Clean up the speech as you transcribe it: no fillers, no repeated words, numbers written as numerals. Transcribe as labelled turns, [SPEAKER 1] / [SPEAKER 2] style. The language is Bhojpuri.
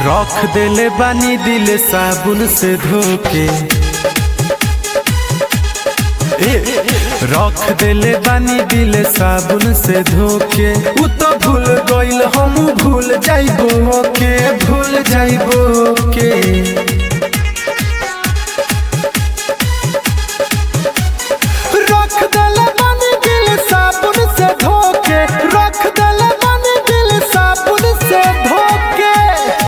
[SPEAKER 1] रख देले बानी दिल साबुन से धोके, रख देले बानी दिल साबुन से धोके। उ तो भूल गइल हम भूल जाइबो के, भूल जाइबो के।